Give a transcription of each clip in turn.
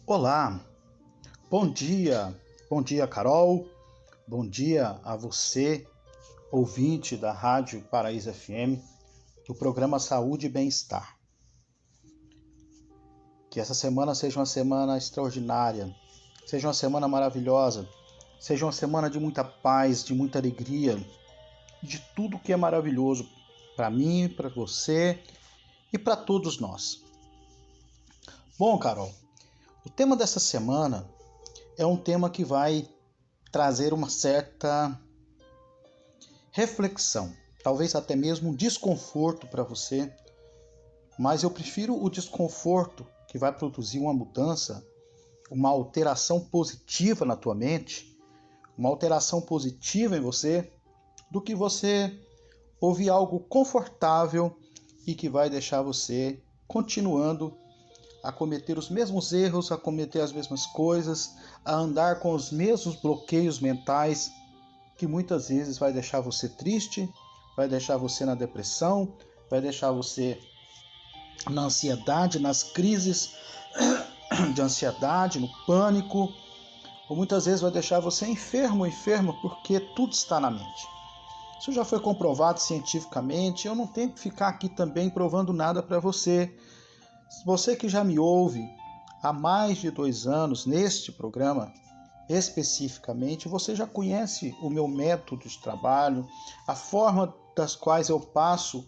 Olá, bom dia Carol, bom dia a você, ouvinte da Rádio Paraíso FM, do programa Saúde e Bem-Estar. Que essa semana seja uma semana extraordinária, seja uma semana maravilhosa, seja uma semana de muita paz, de muita alegria, de tudo que é maravilhoso para mim, para você e para todos nós. Bom, Carol, o tema dessa semana é um tema que vai trazer uma certa reflexão, talvez até mesmo um desconforto para você, mas eu prefiro o desconforto que vai produzir uma mudança, uma alteração positiva na tua mente, uma alteração positiva em você, do que você ouvir algo confortável e que vai deixar você continuando a cometer os mesmos erros, a cometer as mesmas coisas, a andar com os mesmos bloqueios mentais, que muitas vezes vai deixar você triste, vai deixar você na depressão, vai deixar você na ansiedade, nas crises de ansiedade, no pânico, ou muitas vezes vai deixar você enferma porque tudo está na mente. Isso já foi comprovado cientificamente, eu não tenho que ficar aqui também provando nada para você. Você que já me ouve há mais de 2 anos neste programa, especificamente, você já conhece o meu método de trabalho, a forma das quais eu passo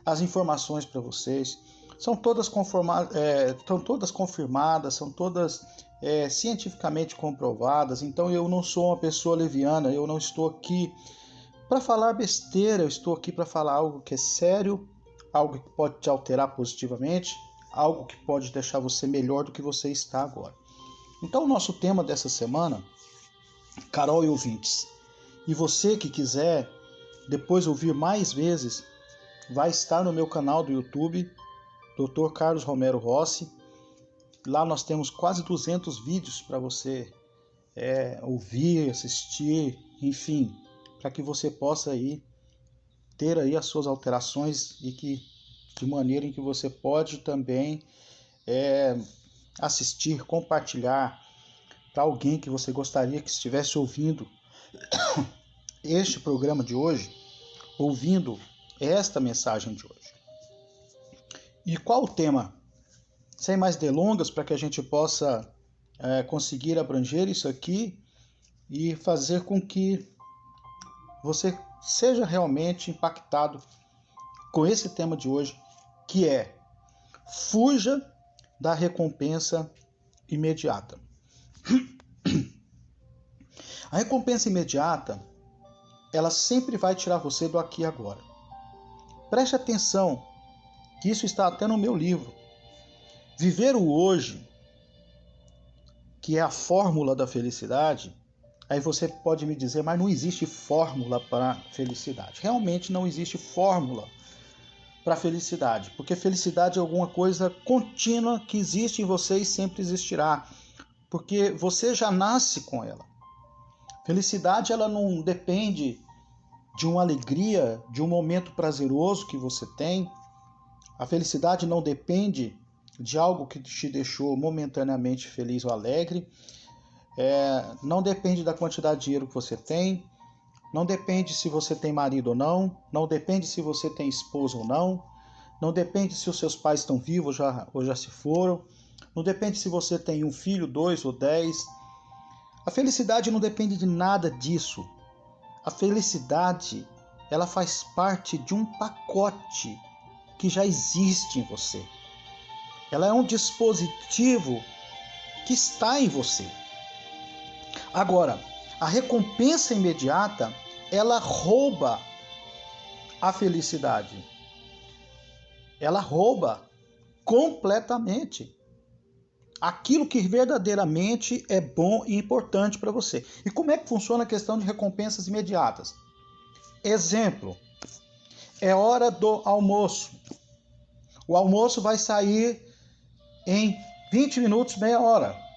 as informações para vocês. São todas confirmadas, são todas cientificamente comprovadas. Então eu não sou uma pessoa leviana, eu não estou aqui para falar besteira, eu estou aqui para falar algo que é sério, algo que pode te alterar positivamente, algo que pode deixar você melhor do que você está agora. Então o nosso tema dessa semana, Carol e ouvintes, e você que quiser depois ouvir mais vezes, vai estar no meu canal do YouTube, Dr. Carlos Romero Rossi. Lá nós temos quase 200 vídeos para você ouvir, assistir, enfim, para que você possa aí ter aí as suas alterações e que de maneira em que você pode também assistir, compartilhar para alguém que você gostaria que estivesse ouvindo este programa de hoje, ouvindo esta mensagem de hoje. E qual o tema? Sem mais delongas, para que a gente possa conseguir abranger isso aqui e fazer com que você seja realmente impactado com esse tema de hoje, que é: fuja da recompensa imediata. A recompensa imediata, ela sempre vai tirar você do aqui e agora. Preste atenção, que isso está até no meu livro. Viver o hoje, que é a fórmula da felicidade. Aí você pode me dizer, mas não existe fórmula para felicidade. Realmente não existe fórmula para felicidade, porque felicidade é alguma coisa contínua que existe em você e sempre existirá, porque você já nasce com ela. Felicidade, ela não depende de uma alegria, de um momento prazeroso que você tem. A felicidade não depende de algo que te deixou momentaneamente feliz ou alegre. Não depende da quantidade de dinheiro que você tem, não depende se você tem marido ou não, não depende se você tem esposa ou não, não depende se os seus pais estão vivos ou já se foram, não depende se você tem um filho, 2 ou 10. A felicidade não depende de nada disso. A felicidade, ela faz parte de um pacote que já existe em você. Ela é um dispositivo que está em você. Agora, a recompensa imediata, ela rouba a felicidade. Ela rouba completamente aquilo que verdadeiramente é bom e importante para você. E como é que funciona a questão de recompensas imediatas? Exemplo, é hora do almoço. O almoço vai sair em 20 minutos, meia hora.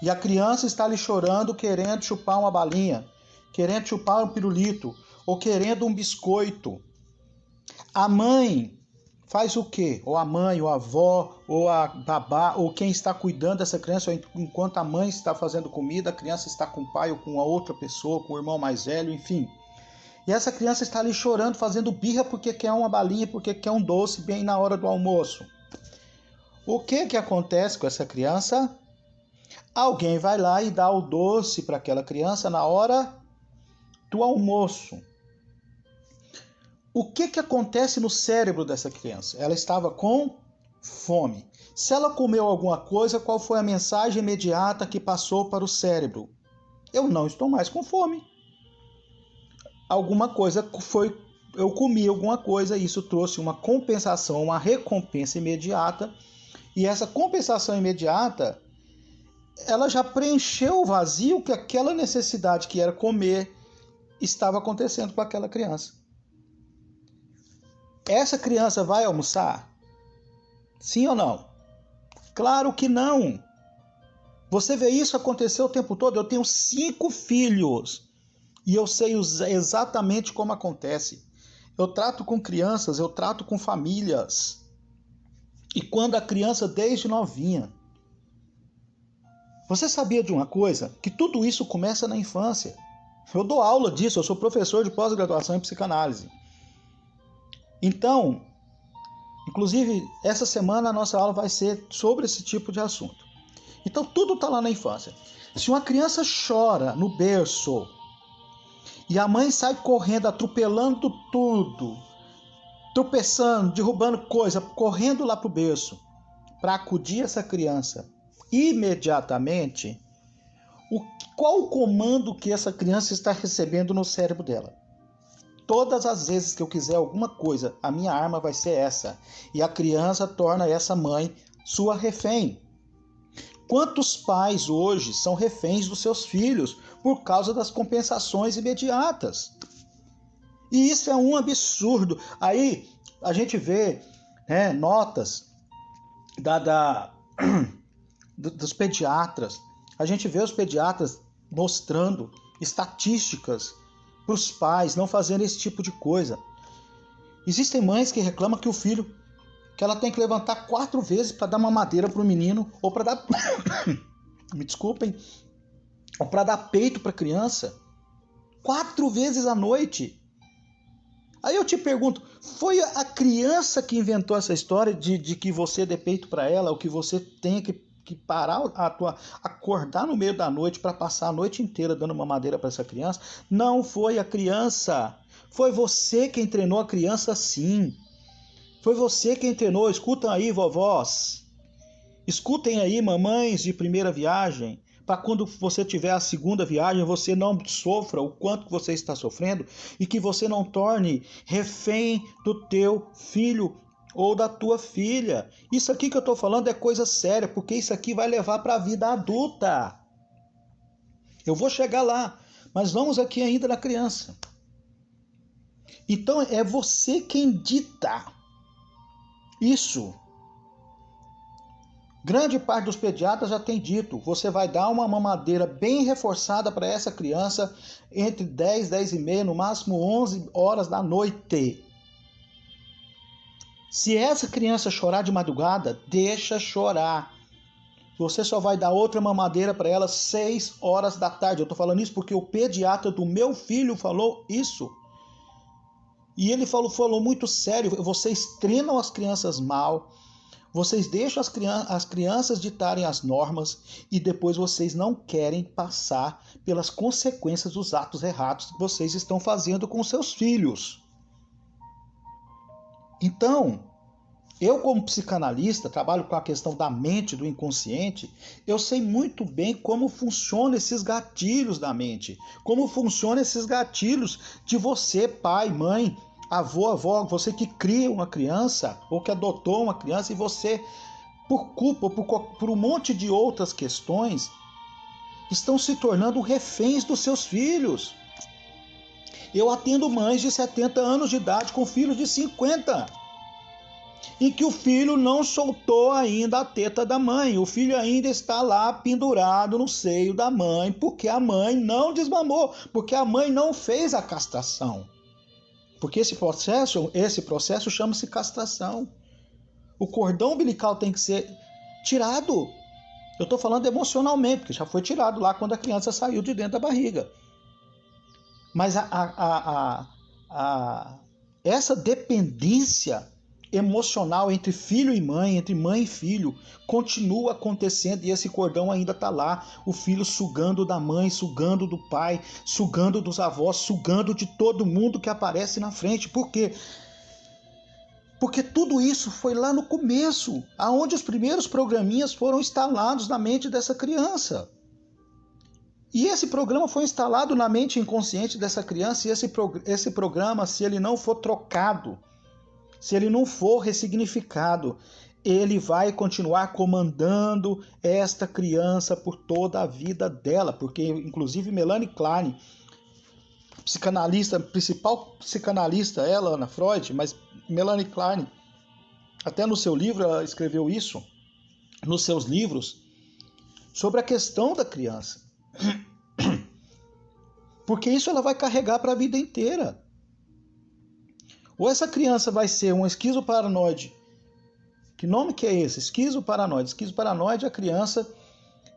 E a criança está ali chorando, querendo chupar uma balinha, querendo chupar um pirulito, ou querendo um biscoito. A mãe faz o quê? Ou a mãe, ou a avó, ou a babá, ou quem está cuidando dessa criança, ou enquanto a mãe está fazendo comida, a criança está com o pai ou com a outra pessoa, com o irmão mais velho, enfim. E essa criança está ali chorando, fazendo birra porque quer uma balinha, porque quer um doce bem na hora do almoço. O que acontece com essa criança? Alguém vai lá e dá o doce para aquela criança na hora do almoço. O que acontece no cérebro dessa criança? Ela estava com fome. Se ela comeu alguma coisa, qual foi a mensagem imediata que passou para o cérebro? Eu não estou mais com fome. Alguma coisa foi, eu comi alguma coisa, e isso trouxe uma compensação, uma recompensa imediata. E essa compensação imediata, ela já preencheu o vazio que aquela necessidade que era comer estava acontecendo com aquela criança. Essa criança vai almoçar? Sim ou não? Claro que não. Você vê isso acontecer o tempo todo. Eu tenho 5 filhos e eu sei exatamente como acontece. Eu trato com crianças, eu trato com famílias. E quando a criança, desde novinha. Você sabia de uma coisa? Que tudo isso começa na infância. Eu dou aula disso, eu sou professor de pós-graduação em psicanálise. Então, inclusive, essa semana a nossa aula vai ser sobre esse tipo de assunto. Então, tudo está lá na infância. Se uma criança chora no berço e a mãe sai correndo, atropelando tudo, tropeçando, derrubando coisa, correndo lá para o berço para acudir essa criança imediatamente, qual o comando que essa criança está recebendo no cérebro dela? Todas as vezes que eu quiser alguma coisa, a minha arma vai ser essa. E a criança torna essa mãe sua refém. Quantos pais hoje são reféns dos seus filhos por causa das compensações imediatas? E isso é um absurdo. Aí a gente vê notas dos pediatras. A gente vê os pediatras mostrando estatísticas para os pais não fazerem esse tipo de coisa. Existem mães que reclamam que o filho, que ela tem que levantar 4 vezes para dar mamadeira para o menino, ou para dar me desculpem, ou para dar peito para a criança, 4 vezes à noite. Aí eu te pergunto, foi a criança que inventou essa história de que você dê peito para ela, ou que você tenha que parar, acordar no meio da noite para passar a noite inteira dando mamadeira para essa criança? Não foi a criança. Foi você quem treinou a criança assim. Foi você quem treinou. Escutam aí, vovós. Escutem aí, mamães de primeira viagem. Para quando você tiver a segunda viagem, você não sofra o quanto você está sofrendo e que você não torne refém do teu filho ou da tua filha. Isso aqui que eu estou falando é coisa séria, porque isso aqui vai levar para a vida adulta. Eu vou chegar lá, mas vamos aqui ainda na criança. Então é você quem dita isso. Grande parte dos pediatras já tem dito, você vai dar uma mamadeira bem reforçada para essa criança entre 10, 10 e meia, no máximo 11 horas da noite. Se essa criança chorar de madrugada, deixa chorar. Você só vai dar outra mamadeira para ela 6 horas da tarde. Eu estou falando isso porque o pediatra do meu filho falou isso. E ele falou muito sério. Vocês treinam as crianças mal. Vocês deixam as crianças ditarem as normas e depois vocês não querem passar pelas consequências dos atos errados que vocês estão fazendo com seus filhos. Então, eu como psicanalista, trabalho com a questão da mente, do inconsciente, eu sei muito bem como funcionam esses gatilhos da mente, como funcionam esses gatilhos de você, pai, mãe, avô, avó, você que cria uma criança ou que adotou uma criança e você, por culpa, por um monte de outras questões, estão se tornando reféns dos seus filhos. Eu atendo mães de 70 anos de idade com filhos de 50, em que o filho não soltou ainda a teta da mãe, o filho ainda está lá pendurado no seio da mãe, porque a mãe não desmamou, porque a mãe não fez a castração. Porque esse processo chama-se castração. O cordão umbilical tem que ser tirado. Eu estou falando emocionalmente, porque já foi tirado lá quando a criança saiu de dentro da barriga. Mas essa dependência emocional entre filho e mãe, entre mãe e filho, continua acontecendo e esse cordão ainda está lá. O filho sugando da mãe, sugando do pai, sugando dos avós, sugando de todo mundo que aparece na frente. Por quê? Porque tudo isso foi lá no começo, aonde os primeiros programinhas foram instalados na mente dessa criança. E esse programa foi instalado na mente inconsciente dessa criança, e esse programa, se ele não for trocado, se ele não for ressignificado, ele vai continuar comandando esta criança por toda a vida dela, porque inclusive Melanie Klein, psicanalista, principal psicanalista, ela, Ana Freud, mas Melanie Klein, até no seu livro ela escreveu isso, nos seus livros, sobre a questão da criança. Porque isso ela vai carregar para a vida inteira. Ou essa criança vai ser um esquizoparanoide. Que nome que é esse? Esquizoparanoide. Esquizoparanoide é a criança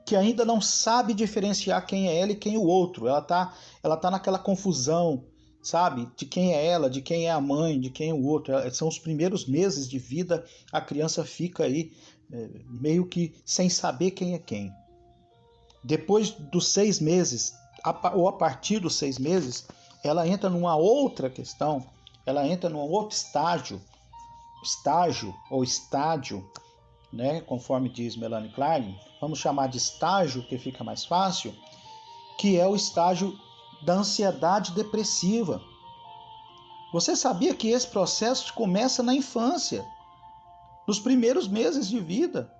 que ainda não sabe diferenciar quem é ela e quem é o outro. Ela tá naquela confusão, sabe? De quem é ela, de quem é a mãe, de quem é o outro. São os primeiros meses de vida, a criança fica aí meio que sem saber quem é quem. Depois dos 6 meses, ou a partir dos 6 meses, ela entra numa outra questão, ela entra num outro estágio ou estádio, né, conforme diz Melanie Klein, vamos chamar de estágio, que fica mais fácil, que é o estágio da ansiedade depressiva. Você sabia que esse processo começa na infância, nos primeiros meses de vida?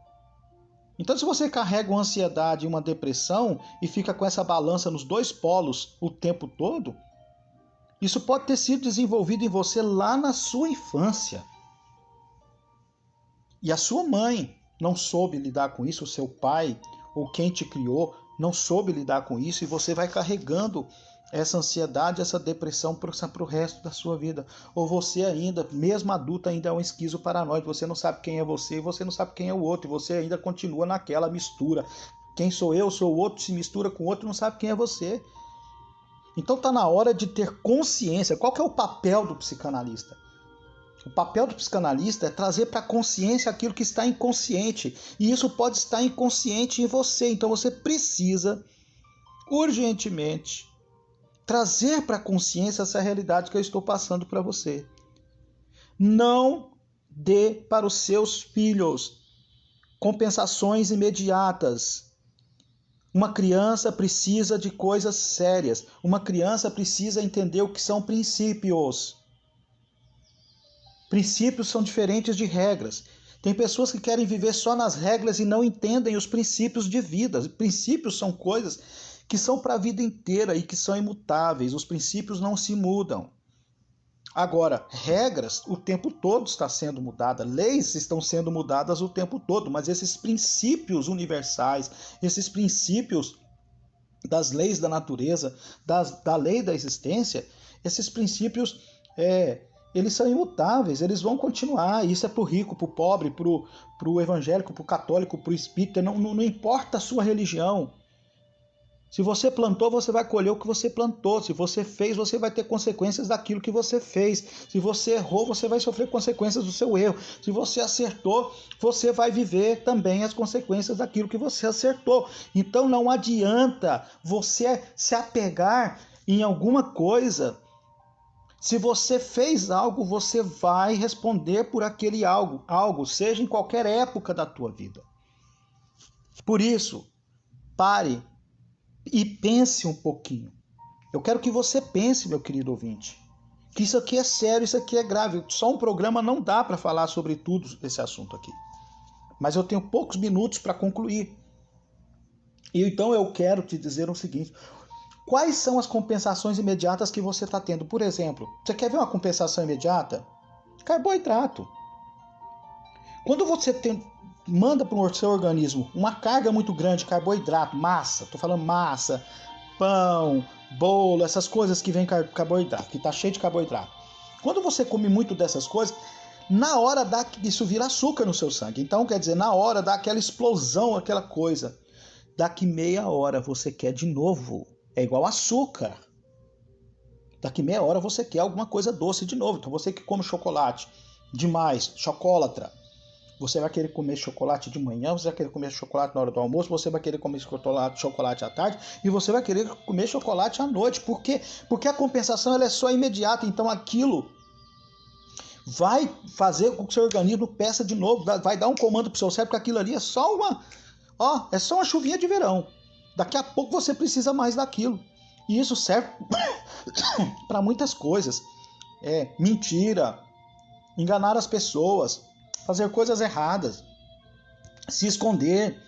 Então, se você carrega uma ansiedade e uma depressão e fica com essa balança nos dois polos o tempo todo, isso pode ter sido desenvolvido em você lá na sua infância. E a sua mãe não soube lidar com isso, o seu pai ou quem te criou não soube lidar com isso, e você vai carregando essa ansiedade, essa depressão para o resto da sua vida. Ou você ainda, mesmo adulto, ainda é um esquizoparanoide, você não sabe quem é você e você não sabe quem é o outro, e você ainda continua naquela mistura. Quem sou eu, sou o outro, se mistura com o outro, não sabe quem é você. Então está na hora de ter consciência. Qual que é o papel do psicanalista? O papel do psicanalista é trazer para a consciência aquilo que está inconsciente. E isso pode estar inconsciente em você. Então você precisa, urgentemente, trazer para a consciência essa realidade que eu estou passando para você. Não dê para os seus filhos compensações imediatas. Uma criança precisa de coisas sérias. Uma criança precisa entender o que são princípios. Princípios são diferentes de regras. Tem pessoas que querem viver só nas regras e não entendem os princípios de vida. Princípios são coisas que são para a vida inteira e que são imutáveis. Os princípios não se mudam. Agora, regras o tempo todo está sendo mudada, leis estão sendo mudadas o tempo todo, mas esses princípios universais, esses princípios das leis da natureza, da lei da existência, esses princípios eles são imutáveis, eles vão continuar. Isso é para o rico, para o pobre, para o evangélico, para o católico, para o espírita, não importa a sua religião. Se você plantou, você vai colher o que você plantou. Se você fez, você vai ter consequências daquilo que você fez. Se você errou, você vai sofrer consequências do seu erro. Se você acertou, você vai viver também as consequências daquilo que você acertou. Então não adianta você se apegar em alguma coisa. Se você fez algo, você vai responder por aquele algo, seja em qualquer época da tua vida. Por isso, pare e pense um pouquinho. Eu quero que você pense, meu querido ouvinte, que isso aqui é sério, isso aqui é grave. Só um programa não dá para falar sobre tudo esse assunto aqui. Mas eu tenho poucos minutos para concluir. E então eu quero te dizer o seguinte: quais são as compensações imediatas que você está tendo? Por exemplo, você quer ver uma compensação imediata? Carboidrato. Quando você manda para o seu organismo uma carga muito grande de carboidrato, massa, estou falando pão, bolo, essas coisas que vem carboidrato, que está cheio de carboidrato. Quando você come muito dessas coisas, na hora isso vira açúcar no seu sangue. Então, quer dizer, na hora dá aquela explosão, aquela coisa. Daqui meia hora você quer de novo. É igual açúcar. Daqui meia hora você quer alguma coisa doce de novo. Então você que come chocolate demais, chocolatra, você vai querer comer chocolate de manhã, você vai querer comer chocolate na hora do almoço, você vai querer comer chocolate à tarde e você vai querer comer chocolate à noite. Por quê? Porque a compensação ela é só imediata. Então aquilo vai fazer com que o seu organismo peça de novo, vai dar um comando para o seu cérebro que aquilo ali é só uma chuvinha de verão. Daqui a pouco você precisa mais daquilo. E isso serve para muitas coisas. Mentira, enganar as pessoas, fazer coisas erradas, se esconder,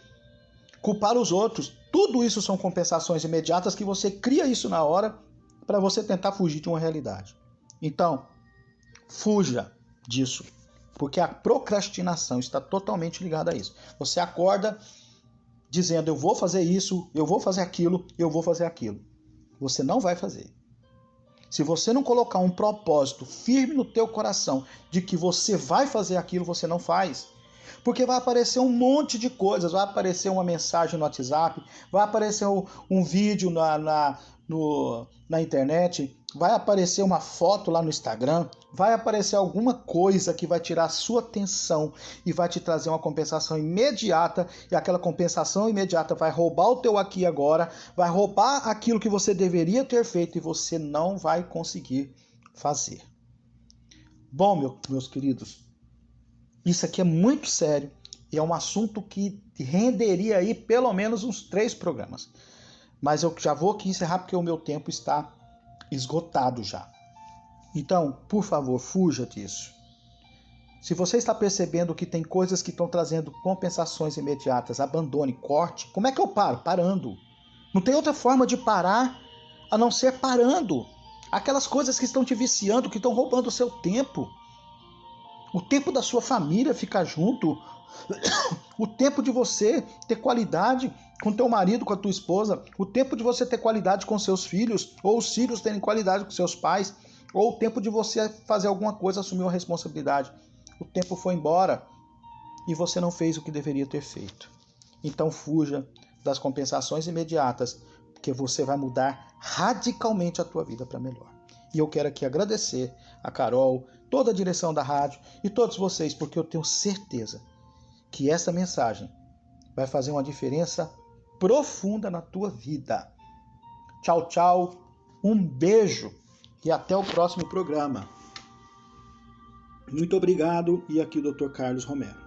culpar os outros. Tudo isso são compensações imediatas que você cria isso na hora para você tentar fugir de uma realidade. Então, fuja disso, porque a procrastinação está totalmente ligada a isso. Você acorda dizendo, eu vou fazer isso, eu vou fazer aquilo, eu vou fazer aquilo. Você não vai fazer. Se você não colocar um propósito firme no teu coração de que você vai fazer aquilo, você não faz. Porque vai aparecer um monte de coisas, vai aparecer uma mensagem no WhatsApp, vai aparecer um vídeo na internet, vai aparecer uma foto lá no Instagram, vai aparecer alguma coisa que vai tirar a sua atenção e vai te trazer uma compensação imediata, e aquela compensação imediata vai roubar o teu aqui e agora, vai roubar aquilo que você deveria ter feito e você não vai conseguir fazer. Bom, meus queridos, isso aqui é muito sério e é um assunto que renderia aí pelo menos uns 3 programas. Mas eu já vou aqui encerrar porque o meu tempo está esgotado já. Então, por favor, fuja disso. Se você está percebendo que tem coisas que estão trazendo compensações imediatas, abandone, corte. Como é que eu paro? Parando. Não tem outra forma de parar a não ser parando. Aquelas coisas que estão te viciando, que estão roubando o seu tempo. O tempo da sua família ficar junto, o tempo de você ter qualidade com teu marido, com a tua esposa, o tempo de você ter qualidade com seus filhos, ou os filhos terem qualidade com seus pais, ou o tempo de você fazer alguma coisa, assumir uma responsabilidade. O tempo foi embora e você não fez o que deveria ter feito. Então fuja das compensações imediatas, porque você vai mudar radicalmente a tua vida para melhor. E eu quero aqui agradecer a Carol, toda a direção da rádio e todos vocês, porque eu tenho certeza que essa mensagem vai fazer uma diferença profunda na tua vida. Tchau, tchau, um beijo e até o próximo programa. Muito obrigado e aqui o Dr. Carlos Romero.